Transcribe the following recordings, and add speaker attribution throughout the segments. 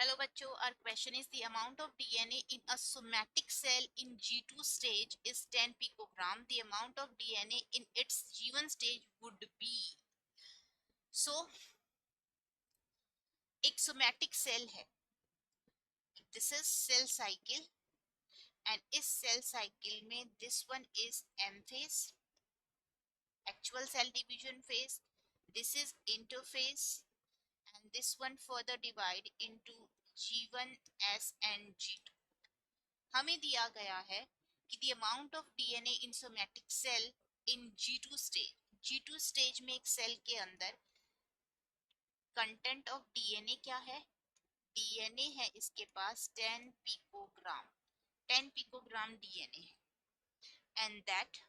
Speaker 1: Hello बच्चों, our question is the amount of DNA in a somatic cell in G2 stage is 10 picogram. The amount of DNA in its G1 stage would be. So एक somatic cell है. This is cell cycle and इस cell cycle में this one is M phase, actual cell division phase. This is interphase and this one further divide into G1 S and G2. हमें दिया गया है कि the amount of DNA in somatic cell in G2 stage. G2 stage में एक cell के अंदर content of DNA क्या है? DNA है इसके पास 10 पिकोग्राम. 10 पिकोग्राम DNA है and that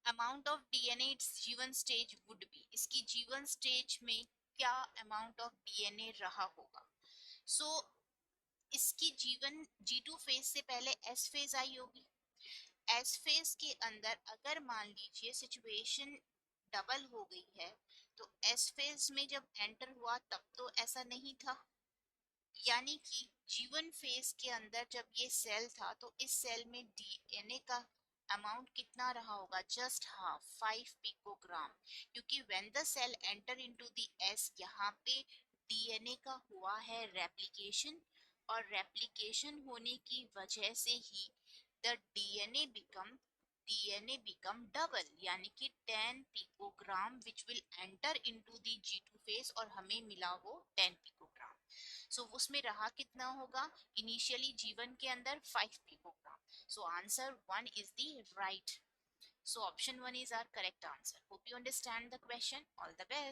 Speaker 1: amount of DNA its G1 stage would be. इसकी G1 stage में क्या amount of DNA रहा होगा? So इसकी जीवन G2 फेज से पहले S फेज आई होगी. S फेज के अंदर अगर मान लीजिए सिचुएशन डबल हो गई है तो S फेज में जब एंटर हुआ तब तो ऐसा नहीं था, यानी कि G1 फेज के अंदर जब ये सेल था तो इस सेल में DNA का अमाउंट कितना रहा होगा? जस्ट हाफ, 5 पिकोग्राम, क्योंकि when the cell enter into the S यहाँ पे DNA का हुआ है रेप्लिकेशन और रेप्लिकेशन होने की वजह से ही द DNA become double, यानी कि 10 picogram which will enter into the G2 phase और हमें मिला वो 10 पिकोग्राम. So उसमें रहा कितना होगा? इनिशियली G1 के अंदर 5 picogram. So answer 1 is the right. So option 1 is our correct answer. Hope you understand the question. All the best.